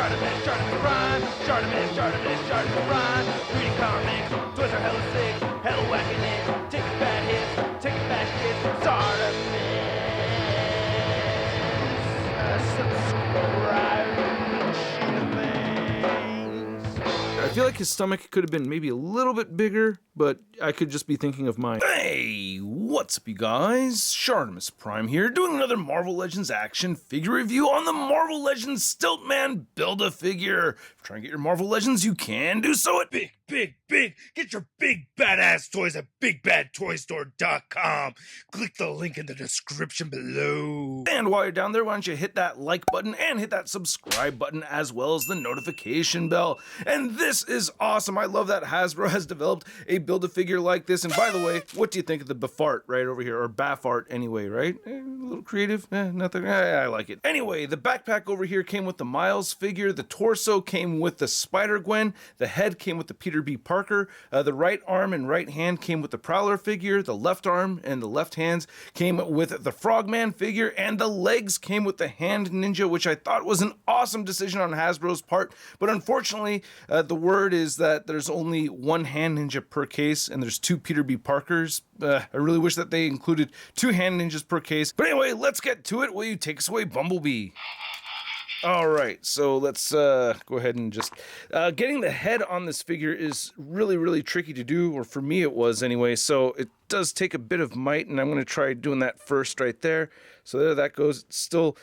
ShartimusPrime, ShartimusPrime. Reading comics, toys are hella sick, hella whacking it. Taking bad hits, taking bad shit. I feel like his stomach could have been maybe a little bit bigger, but I could just be thinking of mine. Hey, what's up you guys? ShartimusPrime here, doing another Marvel Legends action figure review on the Marvel Legends Stilt-Man Build-A-Figure. If you're trying to get your Marvel Legends, you can do so at Big. Get your big badass toys at BigBadToyStore.com. Click the link in the description below. And while you're down there, why don't you hit that like button and hit that subscribe button as well as the notification bell. And this is awesome. I love that Hasbro has developed a Build-A-Figure like this. And by the way, what do you think of the BAF art right over here? Or BAF art anyway, right? A little creative? Nothing. I like it. Anyway, the backpack over here came with the Miles figure. The torso came with the Spider-Gwen. The head came with the Peter B. Parker. The right arm and right hand came with the Prowler figure. The left arm and the left hands came with the Frogman figure. And the legs came with the Hand Ninja, which I thought was an awesome decision on Hasbro's part. But unfortunately, the word is that there's only one Hand Ninja per case, and there's two Peter B. Parkers. I really wish that they included two Hand Ninjas per case. But anyway, let's get to it. Will you take us away, Bumblebee? Alright, so let's go ahead and just... getting the head on this figure is really tricky to do, or for me it was anyway, so it does take a bit of might, and I'm going to try doing that first right there. So there that goes. It's still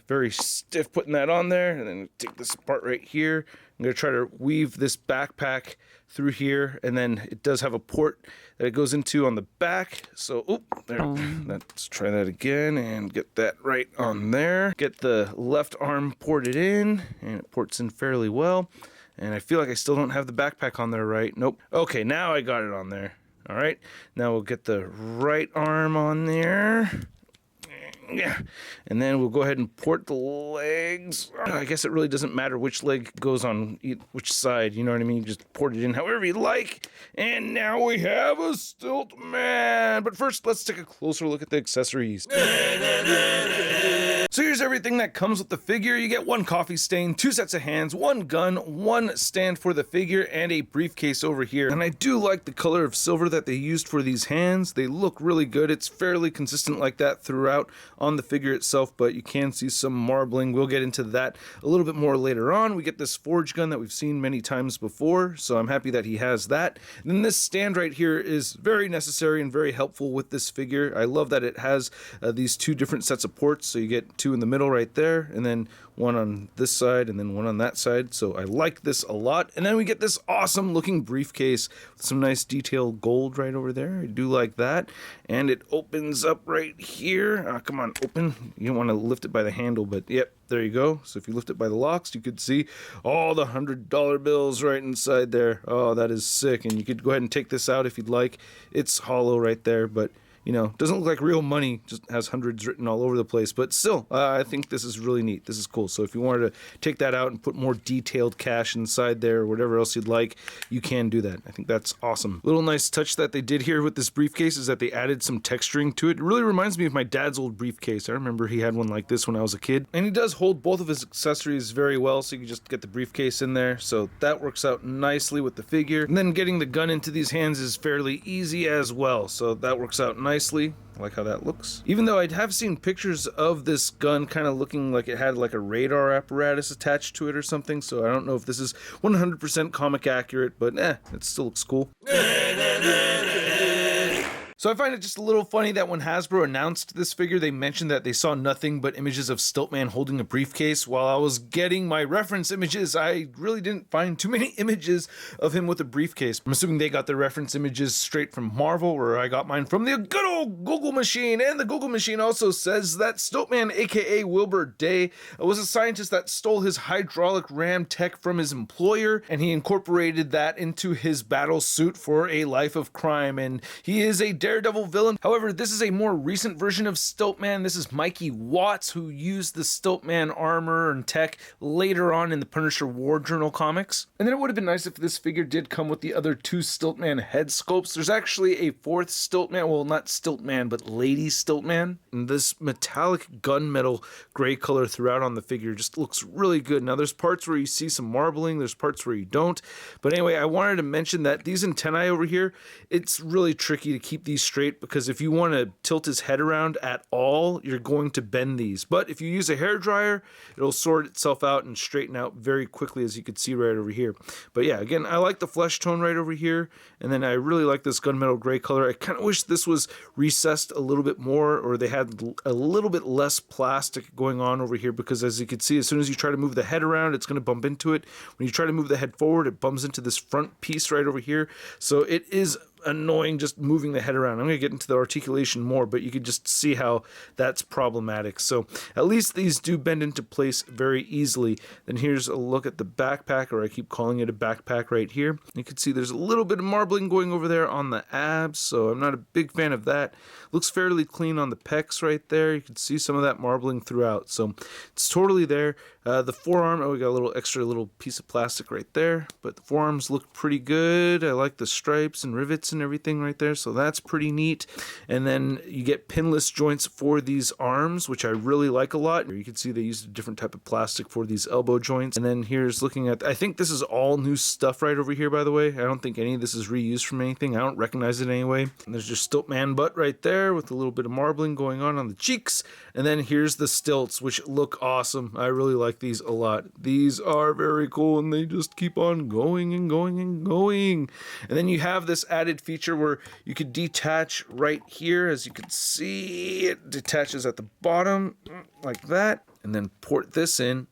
very stiff putting that on there, and then take this part right here. I'm going to try to weave this backpack through here, and then it does have a port that it goes into on the back. So, there. Let's try that again and get that right on there. Get the left arm ported in, and it ports in fairly well. And I feel like I still don't have the backpack on there right. Nope. Okay, now I got it on there. All right, now we'll get the right arm on there. Yeah, and then we'll go ahead and port the legs. I guess it really doesn't matter which leg goes on which side, you know what I mean? You just port it in however you like. And now we have a Stilt-Man. But first, let's take a closer look at the accessories. So here's everything that comes with the figure. You get one coffee stain, two sets of hands, one gun, one stand for the figure, and a briefcase over here. And I do like the color of silver that they used for these hands. They look really good. It's fairly consistent like that throughout on the figure itself, but you can see some marbling. We'll get into that a little bit more later on. We get this forge gun that we've seen many times before, so I'm happy that he has that. And then this stand right here is very necessary and very helpful with this figure. I love that it has these two different sets of ports, so you get two in the middle right there, and then one on this side and then one on that side. So I like this a lot. And then we get this awesome looking briefcase with some nice detailed gold right over there. I do like that. And it opens up right here. Come on, open. You don't want to lift it by the handle, but yep, there you go. So if you lift it by the locks, you could see all the $100 bills right inside there. Oh, that is sick. And you could go ahead and take this out if you'd like. It's hollow right there, but you know, doesn't look like real money, just has hundreds written all over the place, but still, I think this is really neat. This is cool. So if you wanted to take that out and put more detailed cash inside there or whatever else you'd like, you can do that. I think that's awesome. Little nice touch that they did here with this briefcase is that they added some texturing to it. It really reminds me of my dad's old briefcase. I remember he had one like this when I was a kid. And he does hold both of his accessories very well, so you can just get the briefcase in there. So that works out nicely with the figure. And then getting the gun into these hands is fairly easy as well. So that works out nicely. I like how that looks. Even though I have seen pictures of this gun kind of looking like it had like a radar apparatus attached to it or something, so I don't know if this is 100% comic accurate, but it still looks cool. So I find it just a little funny that when Hasbro announced this figure, they mentioned that they saw nothing but images of Stilt-Man holding a briefcase. While I was getting my reference images, I really didn't find too many images of him with a briefcase. I'm assuming they got their reference images straight from Marvel, where I got mine from the good old Google machine. And the Google machine also says that Stilt-Man, aka Wilbur Day, was a scientist that stole his hydraulic ram tech from his employer, and he incorporated that into his battle suit for a life of crime. And he is a Daredevil villain. However, this is a more recent version of Stilt-Man. This is Mikey Watts, who used the Stilt-Man armor and tech later on in the Punisher War Journal comics. And then it would have been nice if this figure did come with the other 2 Stilt-Man head sculpts. There's actually a 4th Stilt-Man, well, not Stilt-Man, but Lady Stilt-Man. And this metallic gunmetal gray color throughout on the figure just looks really good. Now, there's parts where you see some marbling, there's parts where you don't. But anyway, I wanted to mention that these antennae over here, it's really tricky to keep these straight, because if you want to tilt his head around at all, you're going to bend these. But if you use a hairdryer, it'll sort itself out and straighten out very quickly, as you can see right over here. But yeah, again, I like the flesh tone right over here, and then I really like this gunmetal gray color. I kind of wish this was recessed a little bit more, or they had a little bit less plastic going on over here, because as you can see, as soon as you try to move the head around, it's going to bump into it. When you try to move the head forward, it bumps into this front piece right over here. So it is annoying just moving the head around. I'm going to get into the articulation more, but you can just see how that's problematic. So at least these do bend into place very easily. Then here's a look at the backpack, or I keep calling it a backpack right here. You can see there's a little bit of marbling going over there on the abs, so I'm not a big fan of that. Looks fairly clean on the pecs right there. You can see some of that marbling throughout, so it's totally there. The forearm, oh, we got a little extra little piece of plastic right there, but the forearms look pretty good. I like the stripes and rivets and everything right there, so that's pretty neat. And then you get pinless joints for these arms, which I really like a lot. You can see they used a different type of plastic for these elbow joints. And then here's looking at, I think this is all new stuff right over here, by the way. I don't think any of this is reused from anything. I don't recognize it anyway. And there's just Stilt-Man butt right there with a little bit of marbling going on the cheeks. And then here's the stilts, which look awesome. I really like these a lot. These are very cool, and they just keep on going and going and going. And then you have this added feature where you could detach right here. As you can see, it detaches at the bottom like that, and then port this in.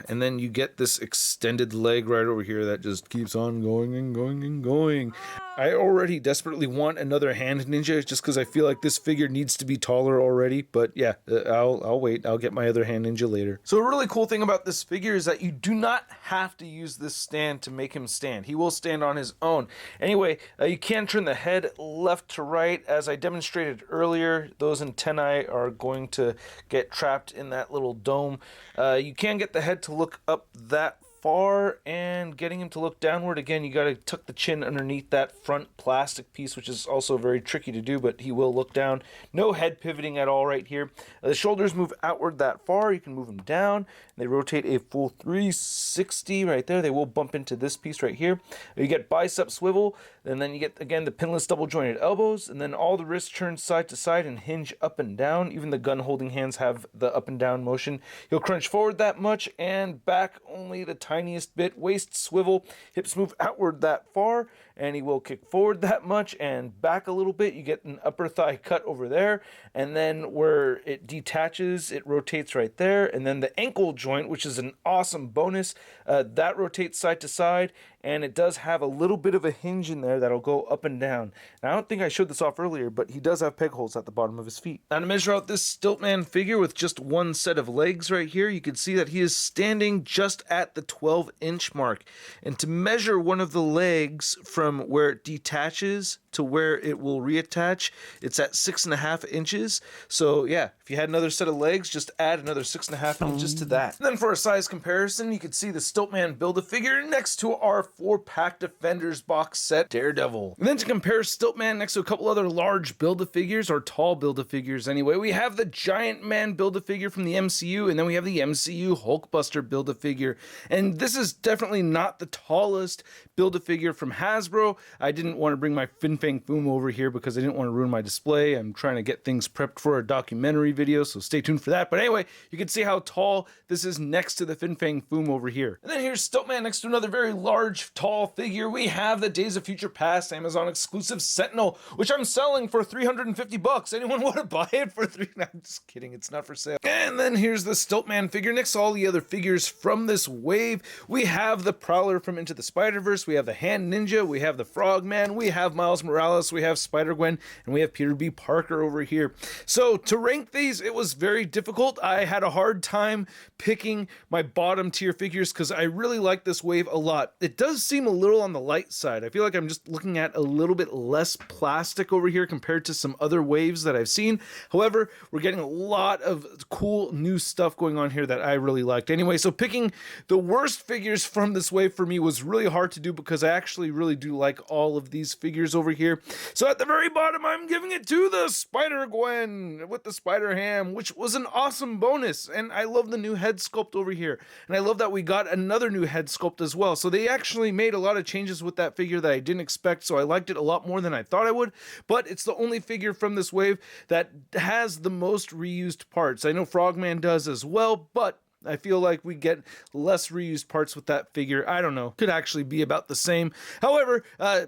And then you get this extended leg right over here that just keeps on going and going and going. I already desperately want another hand ninja, just because I feel like this figure needs to be taller already. But yeah, I'll wait. I'll get my other hand ninja later. So a really cool thing about this figure is that you do not have to use this stand to make him stand. He will stand on his own. Anyway, you can turn the head left to right. As I demonstrated earlier, those antennae are going to get trapped in that little dome. You can get the head to look up that far, and getting him to look downward, again, you got to tuck the chin underneath that front plastic piece, which is also very tricky to do, but he will look down. No head pivoting at all right here. The shoulders move outward that far. You can move them down. They rotate a full 360 right there. They will bump into this piece right here. You get bicep swivel, and then you get, again, the pinless double jointed elbows, and then all the wrists turn side to side and hinge up and down. Even the gun holding hands have the up and down motion. He'll crunch forward that much and back only the tiniest bit. Waist swivel, hips move outward that far, and he will kick forward that much and back a little bit. You get an upper thigh cut over there, and then where it detaches, it rotates right there. And then the ankle joint, which is an awesome bonus, that rotates side to side, and it does have a little bit of a hinge in there that'll go up and down. Now, I don't think I showed this off earlier, but he does have peg holes at the bottom of his feet. Now, to measure out this Stilt-Man figure with just one set of legs right here, you can see that he is standing just at the 12-inch mark. And to measure one of the legs from where it detaches to where it will reattach, it's at 6.5 inches. So yeah, if you had another set of legs, just add another 6.5 inches to that. And then for a size comparison, you can see the Stilt-Man Build-A-Figure next to our 4-pack Defenders box set Daredevil. And then to compare Stilt-Man next to a couple other large Build-A-Figures, or tall Build-A-Figures anyway, we have the Giant Man Build-A-Figure from the MCU, and then we have the MCU Hulkbuster Build-A-Figure. And this is definitely not the tallest Build-A-Figure from Hasbro. I didn't want to bring my Fin Fang Foom over here because I didn't want to ruin my display. I'm trying to get things prepped for a documentary video, so stay tuned for that. But anyway, you can see how tall this is next to the Fin Fang Foom over here. And then here's Stilt-Man next to another very large, tall figure. We have the Days of Future Past Amazon exclusive Sentinel, which I'm selling for $350. Anyone want to buy it for $3? No, I'm just kidding. It's not for sale. And then here's the Stilt-Man figure next to all the other figures from this wave. We have the Prowler from Into the Spider-Verse. We have the Hand Ninja. We have the Frogman. We have Miles Morales. We have Spider-Gwen. And we have Peter B. Parker over here. So to rank these, it was very difficult. I had a hard time picking my bottom tier figures because I really like this wave a lot. It does does seem a little on the light side. I feel like I'm just looking at a little bit less plastic over here compared to some other waves that I've seen. However, we're getting a lot of cool new stuff going on here that I really liked. Anyway, so picking the worst figures from this wave for me was really hard to do because I actually really do like all of these figures over here. So at the very bottom, I'm giving it to the Spider-Gwen with the Spider-Ham, which was an awesome bonus. And I love the new head sculpt over here. And I love that we got another new head sculpt as well. So they actually made a lot of changes with that figure that I didn't expect. So I liked it a lot more than I thought I would. But it's the only figure from this wave that has the most reused parts. I know Frogman does as well, but I feel like we get less reused parts with that figure. I don't know. Could actually be about the same. However,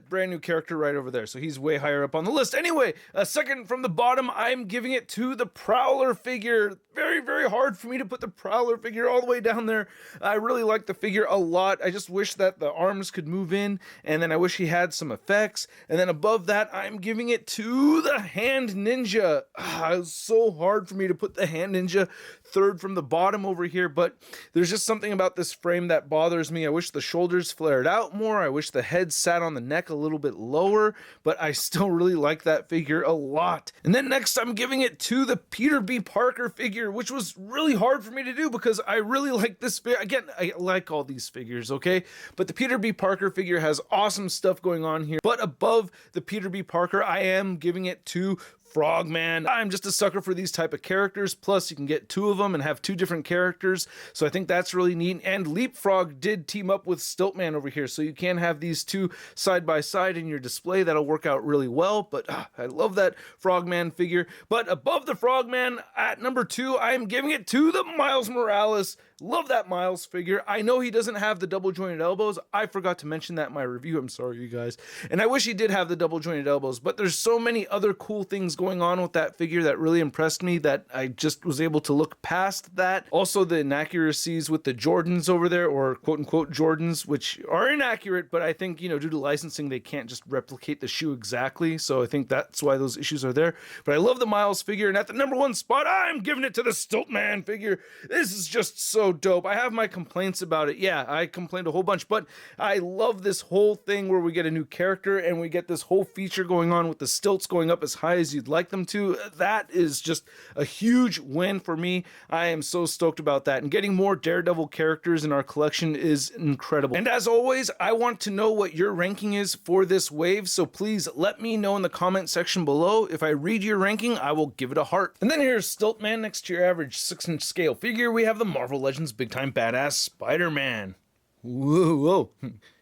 brand new character right over there. So he's way higher up on the list. Anyway, second from the bottom, I'm giving it to the Prowler figure. Very, very hard for me to put the Prowler figure all the way down there. I really like the figure a lot. I just wish that the arms could move in, and then I wish he had some effects. And then above that, I'm giving it to the Hand Ninja. It was so hard for me to put the Hand Ninja third from the bottom over here, but there's just something about this frame that bothers me. I wish the shoulders flared out more. I wish the head sat on the neck a little bit lower, but I still really like that figure a lot. And then next, I'm giving it to the Peter B. Parker figure, which was really hard for me to do because I really like this figure. Again, I like all these figures, okay? But the Peter B. Parker figure has awesome stuff going on here. But above the Peter B. Parker, I am giving it to Frogman. I'm just a sucker for these type of characters. Plus, you can get two of them and have two different characters. So I think that's really neat. And Leapfrog did team up with Stilt-Man over here. So you can have these two side by side in your display. That'll work out really well. But I love that Frogman figure. But above the Frogman, at number 2, I'm giving it to the Miles Morales. Love that Miles figure. I know he doesn't have the double jointed elbows. I forgot to mention that in my review. I'm sorry, you guys. And I wish he did have the double jointed elbows, but there's so many other cool things going on with that figure that really impressed me that I just was able to look past that. Also, the inaccuracies with the Jordans over there, or quote unquote Jordans, which are inaccurate, but I think, due to licensing, they can't just replicate the shoe exactly. So I think that's why those issues are there. But I love the Miles figure. And at the number 1 spot, I'm giving it to the Stilt-Man figure. This is just so dope. I have my complaints about it. Yeah, I complained a whole bunch, but I love this whole thing where we get a new character and we get this whole feature going on with the stilts going up as high as you'd like them to. That is just a huge win for me. I am so stoked about that. And getting more Daredevil characters in our collection is incredible. And as always, I want to know what your ranking is for this wave, so please let me know in the comment section below. If I read your ranking, I will give it a heart. And then here's Stilt-Man next to your average 6-inch scale figure. We have the Marvel Legends Big Time Badass Spider-Man. Whoa,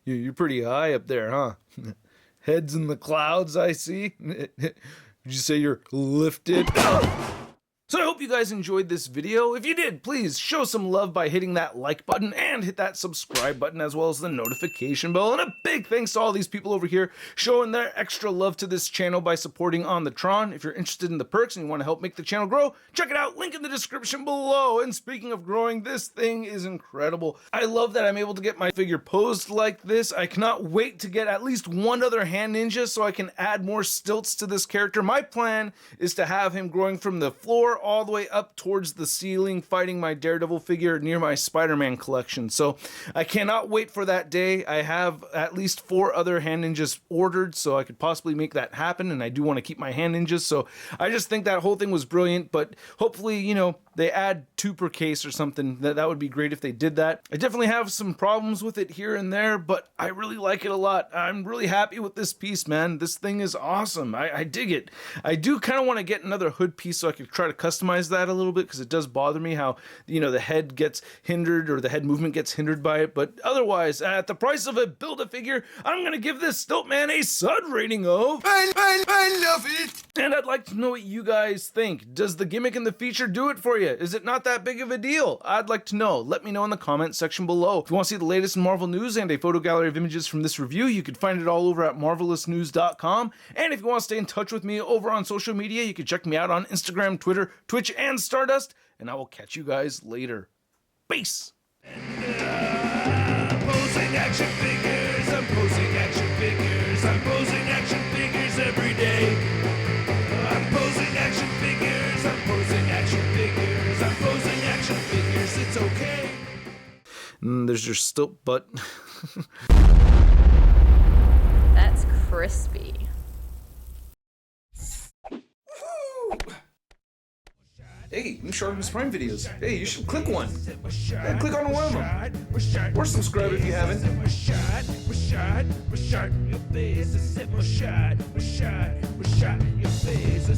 you're pretty high up there, huh? Heads in the clouds, I see. Did you say you're lifted? So I hope you guys enjoyed this video. If you did, please show some love by hitting that like button and hit that subscribe button as well as the notification bell. And a big thanks to all these people over here showing their extra love to this channel by supporting on the Tron. If you're interested in the perks and you want to help make the channel grow, check it out. Link in the description below. And speaking of growing, this thing is incredible. I love that I'm able to get my figure posed like this. I cannot wait to get at least one other Hand Ninja so I can add more stilts to this character. My plan is to have him growing from the floor all the way up towards the ceiling, fighting my Daredevil figure near my Spider-Man collection. So I cannot wait for that day. I have at least 4 other Hand Ninjas ordered, so I could possibly make that happen, and I do want to keep my Hand Ninjas. So I just think that whole thing was brilliant, but hopefully, they add 2 per case or something. That would be great if they did that. I definitely have some problems with it here and there, but I really like it a lot. I'm really happy with this piece, man. This thing is awesome. I dig it. I do kind of want to get another hood piece so I could try to customize that a little bit, because it does bother me how, the head gets hindered, or the head movement gets hindered by it. But otherwise, at the price of a Build-A-Figure, I'm going to give this Stilt-Man a Sud rating of... I love it! And I'd like to know what you guys think. Does the gimmick and the feature do it for you? Is it not that big of a deal? I'd like to know. Let me know in the comment section below. If you want to see the latest in Marvel news and a photo gallery of images from this review, you can find it all over at marvelousnews.com. And if you want to stay in touch with me over on social media, you can check me out on Instagram, Twitter, Twitch, and Stardust. And I will catch you guys later. Peace! Posing action figures, I'm posing action figures, I'm posing action figures every day. I'm posing action figures, I'm posing action figures, I'm posing action figures, it's okay. There's your stilt butt. That's crispy. Hey, new ShartimusPrime videos. Hey, you should click one. Yeah, click on one of them. Or subscribe if you haven't. Your face,